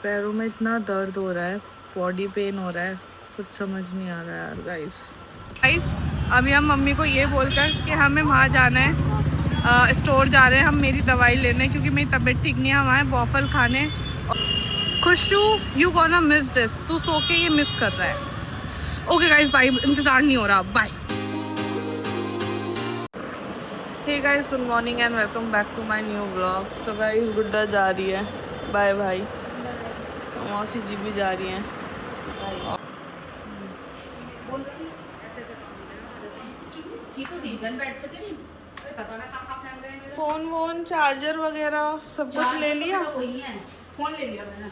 पैरों में इतना दर्द हो रहा है, बॉडी पेन हो रहा है, कुछ समझ नहीं आ रहा है यार गाइस। अभी हम मम्मी को ये बोलकर कि हमें वहाँ जाना है, स्टोर जा रहे हैं हम मेरी दवाई लेने, क्योंकि मेरी तबीयत ठीक नहीं है। हम आए वॉफल खाने। खुशू यू गोना मिस दिस, तू सो के ये मिस कर रहा है। ओके गाइस बाय, इंतज़ार नहीं हो रहा, bye. Hey guys, good morning and welcome back to my new vlog. तो गाइस गुड्डा जा रही है, बाय भाई। मौसी जी भी जा रही हैं। फोन वोन चार्जर वगैरह सब कुछ ले लिया। फोन ले लिया मैंने।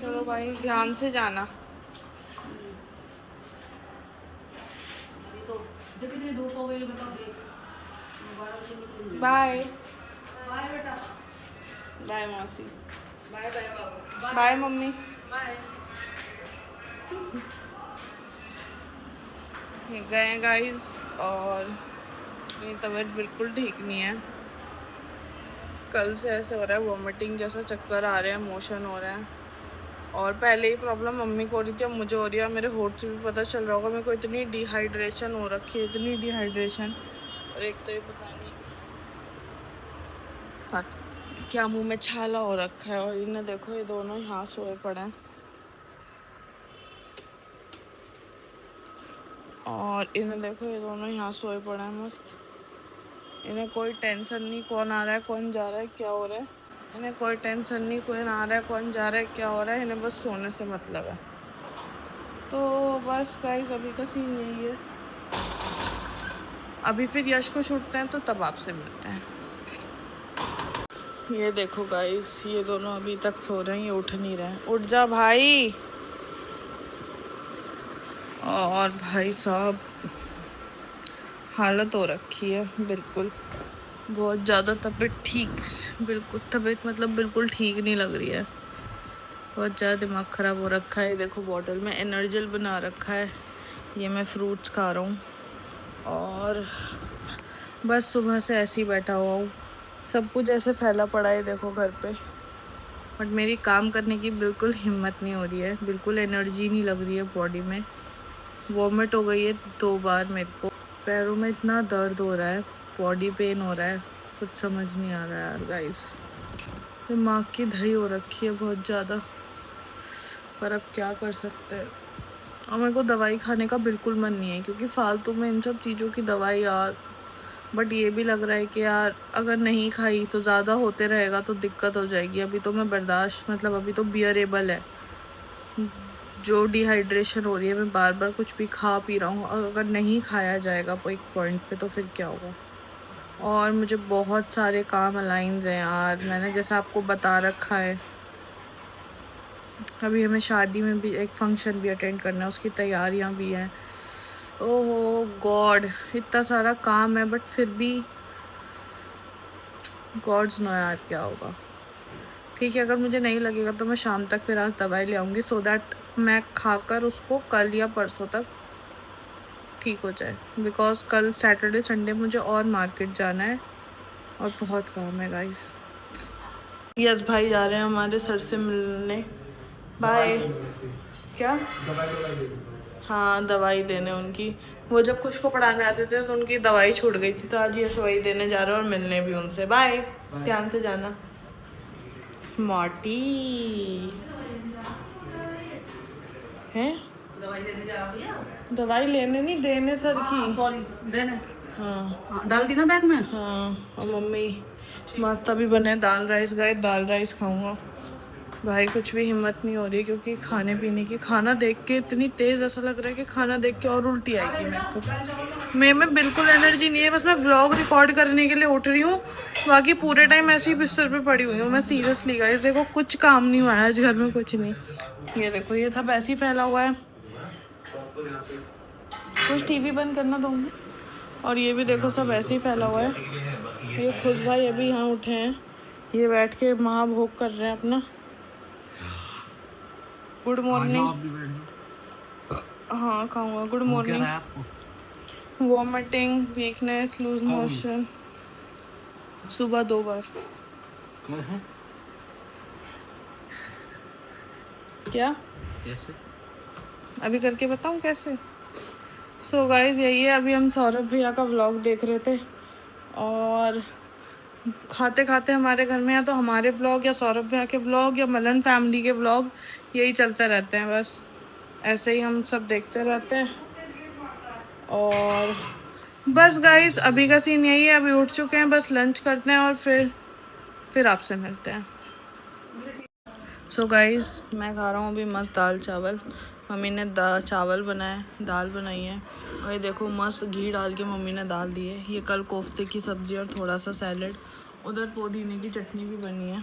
चलो भाई ध्यान से जाना। अभी तो कितनी धूप हो गई बताओ। बाय बाय बेटा। बाय मौसी। बाय बाय बाबू। Bye mummy. बाय। गए गाइस, और मेरी तबीयत बिल्कुल ठीक नहीं है। कल से ऐसे हो रहा है, वॉमिटिंग जैसा, चक्कर आ रहे हैं, मोशन हो रहा है। और पहले ही प्रॉब्लम मम्मी को हो रही थी, अब मुझे हो रही है। मेरे होठ से भी पता चल रहा होगा मेरे को, इतनी डिहाइड्रेशन हो रखी है, इतनी डिहाइड्रेशन। और एक तो ये पता नहीं क्या मुंह में छाला हो रखा है। और इन्हें देखो, ये दोनों यहाँ सोए पड़े हैं। और इन्हें देखो, ये दोनों यहाँ सोए पड़े हैं मस्त। इन्हें कोई टेंशन नहीं कौन आ रहा है कौन जा रहा है क्या हो रहा है। इन्हें कोई टेंशन नहीं कौन आ रहा है कौन जा रहा है क्या हो रहा है। इन्हें बस सोने से मतलब है। तो बस गाइस अभी का सीन यही है। अभी फिर यश को छूटते हैं तो तब आपसे मिलते हैं। ये देखो गाइस, ये दोनों अभी तक सो रहे हैं, ये उठ नहीं रहे हैं। उठ जा भाई। और भाई साहब हालत हो रखी है बिल्कुल, बहुत ज़्यादा तबीयत ठीक, बिल्कुल तबीयत मतलब बिल्कुल ठीक नहीं लग रही है। बहुत ज़्यादा दिमाग ख़राब हो रखा है। देखो बॉटल में एनर्जल बना रखा है, ये मैं फ्रूट्स खा रहा हूँ। और बस सुबह से ऐसे ही बैठा हुआ हूँ, सब कुछ ऐसे फैला पड़ा है देखो घर पे। बट मेरी काम करने की बिल्कुल हिम्मत नहीं हो रही है, बिल्कुल एनर्जी नहीं लग रही है बॉडी में। वॉमिट हो गई है 2 बार मेरे को। पैरों में इतना दर्द हो रहा है, बॉडी पेन हो रहा है, कुछ समझ नहीं आ रहा है यार गाइस। दिमाग की दही हो रखी है बहुत ज़्यादा, पर अब क्या कर सकते हैं। और मेरे को दवाई खाने का बिल्कुल मन नहीं है, क्योंकि फालतू में इन सब चीज़ों की दवाई यार। बट ये भी लग रहा है कि यार अगर नहीं खाई तो ज़्यादा होते रहेगा तो दिक्कत हो जाएगी। अभी तो मैं बर्दाश्त, मतलब अभी तो बियरेबल है। जो डिहाइड्रेशन हो रही है, मैं बार बार कुछ भी खा पी रहा हूँ, और अगर नहीं खाया जाएगा एक पॉइंट पे तो फिर क्या होगा। और मुझे बहुत सारे काम अलाइंस हैं यार, मैंने जैसा आपको बता रखा है। अभी हमें शादी में भी एक फंक्शन भी अटेंड करना है, उसकी तैयारियां भी हैं। ओहो गॉड, इतना सारा काम है, बट फिर भी गॉड्स नो यार क्या होगा। ठीक है, अगर मुझे नहीं लगेगा तो मैं शाम तक फिर आज दवाई ले आऊँगी, सो दैट मैं खाकर उसको कल या परसों तक ठीक हो जाए। बिकॉज कल सैटरडे संडे मुझे और मार्केट जाना है और बहुत काम है गाइस। यस भाई जा रहे हैं हमारे सर से मिलने। बाय। क्या? हाँ दवाई देने उनकी, वो जब खुश को पढ़ाने आते थे तो उनकी दवाई छूट गई थी, तो आज ये दवाई देने जा रहे हैं और मिलने भी उनसे। बाय, ध्यान से जाना। स्मार्टी है दवाई लेने नहीं देने सर की। सॉरी देने। हाँ डाल दी ना बैग में। हाँ। और मम्मी मस्त अभी बने दाल राइस, गए दाल राइस खाऊंगा भाई। कुछ भी हिम्मत नहीं हो रही, क्योंकि खाने पीने की, खाना देख के इतनी तेज़ ऐसा लग रहा है कि खाना देख के और उल्टी आएगी मेरे को। मेरे में बिल्कुल एनर्जी नहीं है, बस मैं व्लॉग रिकॉर्ड करने के लिए उठ रही हूँ, बाकी पूरे टाइम ऐसे ही बिस्तर पे पड़ी हुई हूँ मैं। सीरियसली गाइस देखो, कुछ काम नहीं हुआ है आज घर में, कुछ नहीं। ये देखो ये सब ऐसे ही फैला हुआ है। कुछ टीवी बंद करना दूँगी। और ये भी देखो सब ऐसे ही फैला हुआ है। ये खुश भाई अभी यहाँ उठे हैं, ये बैठ के महाभोग कर रहे हैं अपना। Good morning. हाँ खाऊंगा। Good morning. Vomiting, weakness, loose motion, सुबह 2 बार। क्या कैसे? अभी करके बताऊँ कैसे? सो गाइस यही है, अभी हम सौरभ भैया का व्लॉग देख रहे थे और खाते खाते हमारे घर में या तो हमारे व्लॉग या सौरभ भैया के व्लॉग या मलन फैमिली के व्लॉग यही चलते रहते हैं। बस ऐसे ही हम सब देखते रहते हैं। और बस गाइस अभी का सीन यही है, अभी उठ चुके हैं, बस लंच करते हैं और फिर आपसे मिलते हैं। सो गाइस मैं खा रहा हूँ अभी मस्त दाल चावल। मम्मी ने चावल बनाए, दाल बनाई है और ये देखो मस्त घी डाल के मम्मी ने दाल दी है। ये कल कोफ्ते की सब्ज़ी और थोड़ा सा सैलेड, उधर पुदीने की चटनी भी बनी है।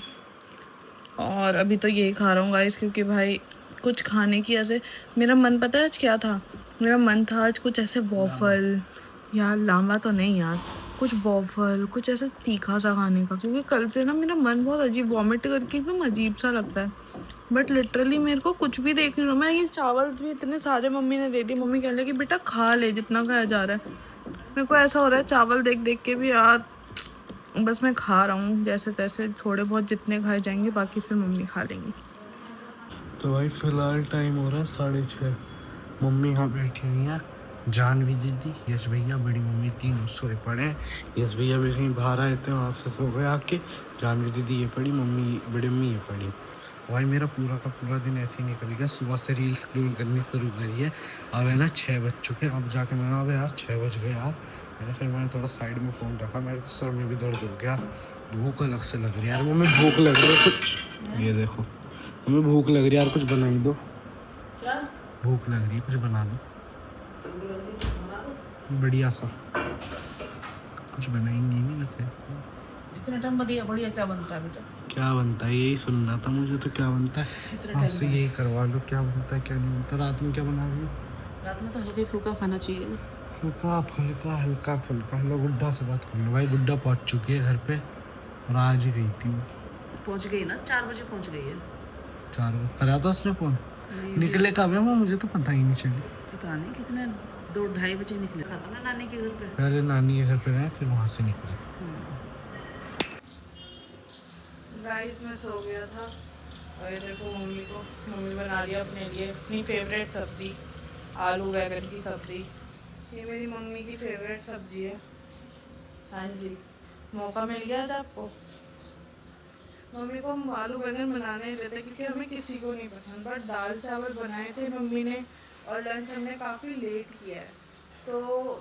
और अभी तो यही खा रहा हूँ गाइस, क्योंकि भाई कुछ खाने की ऐसे मेरा मन, पता है आज क्या था? मेरा मन था आज कुछ ऐसे वॉफल, यार लांबा तो नहीं यार, कुछ वॉफल, कुछ ऐसा तीखा सा खाने का, क्योंकि कल से ना मेरा मन बहुत अजीब, वॉमिट करके एकदम अजीब सा लगता है। बट लिटरली मेरे को कुछ भी देख नहीं रहा। मैं ये चावल भी इतने सारे मम्मी ने दे दिए। मम्मी कह रही कि बेटा खा ले जितना खाया जा रहा है। मेरे को ऐसा हो रहा है चावल देख देख के भी यार, बस मैं खा रहा हूँ जैसे तैसे, थोड़े बहुत जितने खाए जाएंगे, बाकी फिर मम्मी खा लेंगी। तो भाई फिलहाल टाइम हो रहा है 6:30। मम्मी यहाँ बैठी हुई है, जानवी दीदी, यश भैया, बड़ी मम्मी, तीनों सोए पड़े हैं। यश भैया भी कहीं बाहर आए थे, वहाँ से सो गए आके। जानवी दीदी ये पड़ी, मम्मी बड़ी मम्मी ये पड़ी। भाई मेरा पूरा का पूरा दिन ऐसे ही निकल गया। सुबह से रील्स स्क्रॉल करनी शुरू करी है। अब है ना 6 बज चुके, अब जाके मैंने अब यार 6 बज गए यार। मैंने थोड़ा साइड में फ़ोन रखा, मेरे तो सर में भी दर्द हो गया, भूख अलग से लग रही है यार। मम्मी भूख लग रही है कुछ, ये देखो हमें भूख लग रही है यार, कुछ बना ही दो। क्या भूख लग रही है, कुछ बना दो बढ़िया सा। कुछ बनाएंगे नहीं वैसे। इतना टाइम बढ़िया बढ़िया क्या बनता है बेटा? क्या बनता है यही सुनना था मुझे, तो क्या बनता है आपसे यही करवा लो, क्या बनता है क्या नहीं बनता। रात में क्या बना रही हो? रात में तो हल्का फुल्का खाना चाहिए ना। हल्का फुल्का, हल्का फुल्का। हेलो गुड्डा से बात कर लो। भाई गुड्डा पहुंच चुकी है घर पे और आज ही गई थी। पहुंच गई ना, 4 बजे पहुंच गई है। 4 बजे करा था उसने फ़ोन। निकले कब है वो, मुझे तो पता ही नहीं चली। पता नहीं कितने 2-2:30 बजे निकले था ना नानी के घर पे। पहले नानी के घर पे गए, फिर वहाँ से निकले। गाइस मैं सो गया था और ये देखो मम्मी बना रही है अपने लिए अपनी फेवरेट सब्ज़ी, आलू बैगन की सब्ज़ी। ये मेरी मम्मी की फेवरेट सब्ज़ी है। हाँ जी, मौका मिल गया आज आपको। मम्मी को हम आलू बैगन बनाने नहीं देते क्योंकि हमें किसी को नहीं पसंद, बट दाल चावल बनाए थे मम्मी ने और लंच हमने काफ़ी लेट किया है, तो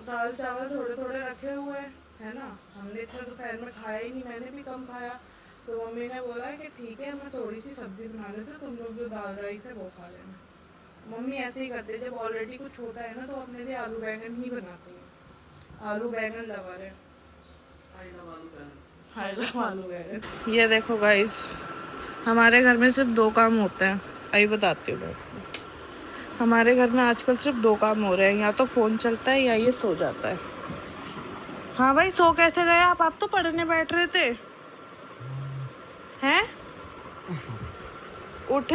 दाल चावल थोड़े थोड़े रखे हुए हैं, है ना। हमने इतना दोपहर में खाया ही नहीं, मैंने भी कम खाया। तो मम्मी ने बोला कि ठीक है मैं थोड़ी सी सब्ज़ी बना लेती हूँ, तुम लोग जो दाल राइस है वो खा लेना। मम्मी ऐसे ही करते, जब ऑलरेडी कुछ होता है ना तो अपने लिए आलू बैंगन ही बनाती हैं। आलू बैंगन लवर है। आलू बैंगन। ये देखो गाइस, हमारे घर में सिर्फ 2 काम होते हैं, अभी बताती हूँ मैं। हमारे घर में आजकल सिर्फ 2 काम हो रहे हैं, या तो फ़ोन चलता है या ये सो जाता है। हाँ भाई सो कैसे गए आप तो पढ़ने बैठ रहे थे हैं? उठ,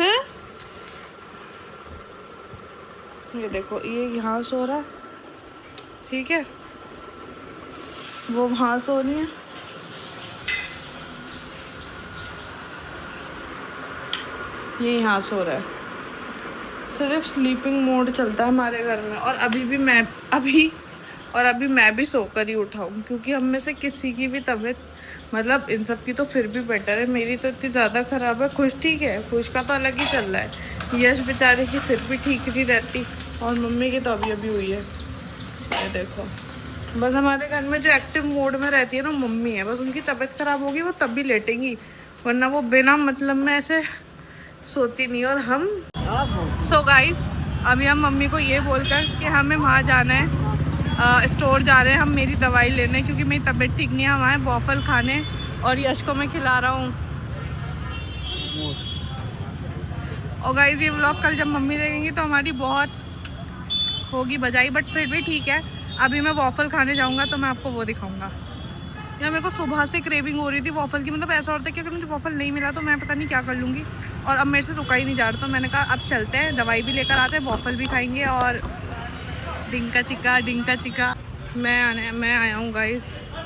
ये देखो ये यहाँ सो रहा है, ठीक है, वो वहाँ सो रही है, ये यहाँ सो रहा है। सिर्फ स्लीपिंग मोड चलता है हमारे घर में। और अभी मैं भी सोकर ही उठाऊँ, क्योंकि हम में से किसी की भी तबीयत, मतलब इन सब की तो फिर भी बेटर है, मेरी तो इतनी ज़्यादा ख़राब है। खुश ठीक है, खुश का तो अलग ही चल रहा है, यश बेचारे की फिर भी ठीक नहीं रहती, और मम्मी की तो अभी हुई है। ये देखो, बस हमारे घर में जो एक्टिव मोड में रहती है ना मम्मी है, बस उनकी तबीयत ख़राब होगी वो तब भी लेटेंगी, वरना वो बिना मतलब में ऐसे सोती नहीं। और हम सो गाइस अभी हम मम्मी को ये बोलकर कि हमें वहाँ जाना है, स्टोर जा रहे हैं हम मेरी दवाई लेने, क्योंकि मेरी तबीयत ठीक नहीं है। हम आए वॉफल खाने और यश को मैं खिला रहा हूँ। और गाइस ये व्लॉग कल जब मम्मी देखेंगी तो हमारी बहुत होगी बजाई, बट फिर भी ठीक है। अभी मैं वॉफल खाने जाऊँगा तो मैं आपको वो दिखाऊँगा। यार मेरे को सुबह से क्रेविंग हो रही थी वॉफल की, मतलब ऐसा होता है कि अगर मुझे वॉफल नहीं मिला तो मैं पता नहीं क्या कर लूँगी, और अब मेरे से रुका ही नहीं जा रहा। तो मैंने कहा अब चलते हैं, दवाई भी लेकर आते हैं, वॉफल भी खाएंगे और डिंका चिका। मैं आया हूँ गाइस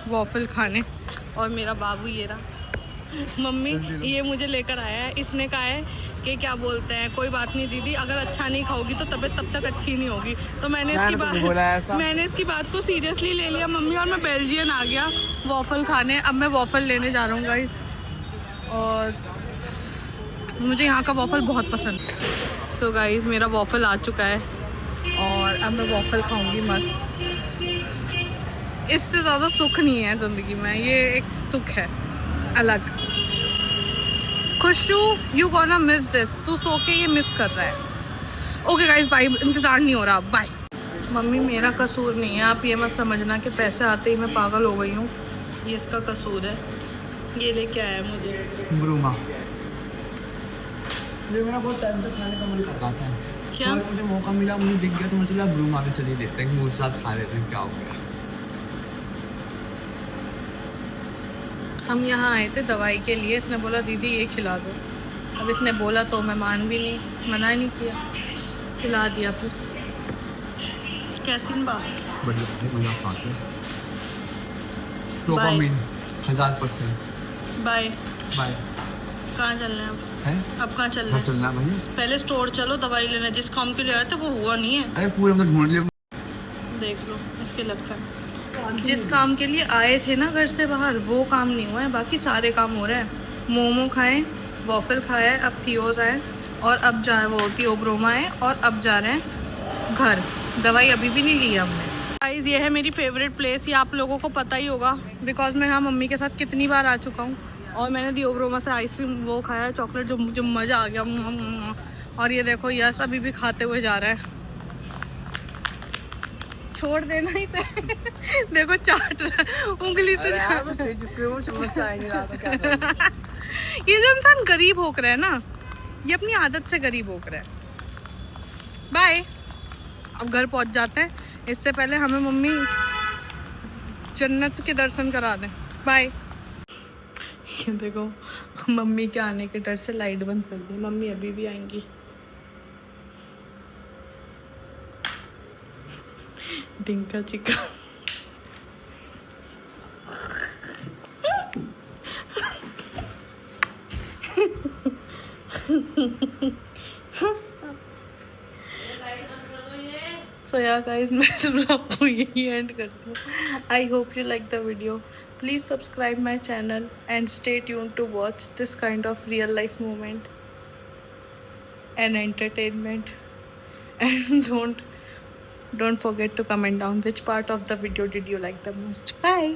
वॉफल खाने, और मेरा बाबू ये रहा, मम्मी ये मुझे लेकर आया है, इसने कहा है कि क्या बोलते हैं, कोई बात नहीं दीदी, अगर अच्छा नहीं खाओगी तो तबीयत तब तक अच्छी नहीं होगी। तो मैंने इसकी बात को सीरियसली ले लिया मम्मी, और मैं बेल्जियन आ गया वॉफल खाने। अब मैं वॉफल लेने जा रहा हूँ गाइस, और मुझे यहाँ का वॉफल बहुत पसंद है। सो गाइस मेरा वॉफल आ चुका है और अब मैं वॉफल खाऊंगी मस्त। इससे ज़्यादा सुख नहीं है ज़िंदगी में, ये एक सुख है अलग। खुशू यू गोना मिस दिस, तू सो के ये मिस कर रहा है। ओके गाइस बाय, इंतज़ार नहीं हो रहा, बाय। मम्मी मेरा कसूर नहीं है, आप ये मत समझना कि पैसे आते ही मैं पागल हो गई हूँ, ये इसका कसूर है। ये लेके आया मुझे ब्रूमा। ये मेरा बहुत टाइम से खाने का मन कर रहा था। क्या? तो मुझे मौका मिला, मुझे दिख गया तो मुझे लगा ब्रूमा के चलिए लेते हैं, मुझे साथ खा लेते हैं, क्या हो गया। हम यहाँ आए थे दवाई के लिए, इसने बोला दीदी ये खिला दो। अब इसने बोला तो मैं मना ही नहीं किया, खिला दिया। फिर कैसिन बा बढ़िया खाते हैं। डोपामिन 1000%। बाय। बाय। कहाँ चलना है अब? हैं? अब कहाँ चलना है? चलना भाई, पहले स्टोर चलो, दवाई लेना। जिस काम के लिए आए थे वो हुआ नहीं है। अरे पूरे हम ढूंढ लिए। देख लो इसके लक्षण, जिस काम के लिए आए थे ना घर से बाहर, वो काम नहीं हुआ है, बाकी सारे काम हो रहे हैं। मोमो खाए, वॉफल खाया है, अब थियोज आए, और अब जा वो थियोब्रोमा है, और अब जा रहे हैं घर। दवाई अभी भी नहीं ली है हमने। गाइस ये है मेरी फेवरेट प्लेस, ये आप लोगों को पता ही होगा बिकॉज मैं यहाँ मम्मी के साथ कितनी बार आ चुका हूँ। और मैंने थियोब्रोमा से आइसक्रीम वो खाया है, चॉकलेट, जो मुझे मज़ा आ गया। और ये देखो यस अभी भी खाते हुए जा रहा है। छोड़ देना इसे। देखो चाट रहा उंगली से। ये जो इंसान गरीब होकर है ना, ये अपनी आदत से गरीब होकर है। बाय। अब घर पहुंच जाते हैं, इससे पहले हमें मम्मी जन्नत के दर्शन करा दें। बाय। ये देखो मम्मी के आने के डर से लाइट बंद कर दी, मम्मी अभी भी आएंगी। डिंका चिका। So yeah guys, मैं इस ब्लॉग को यही एंड करती हूँ। I hope you like the video. Please subscribe my channel and stay tuned to watch this kind of real life moment and entertainment. And don't forget to comment down which part of the video did you like the most. Bye.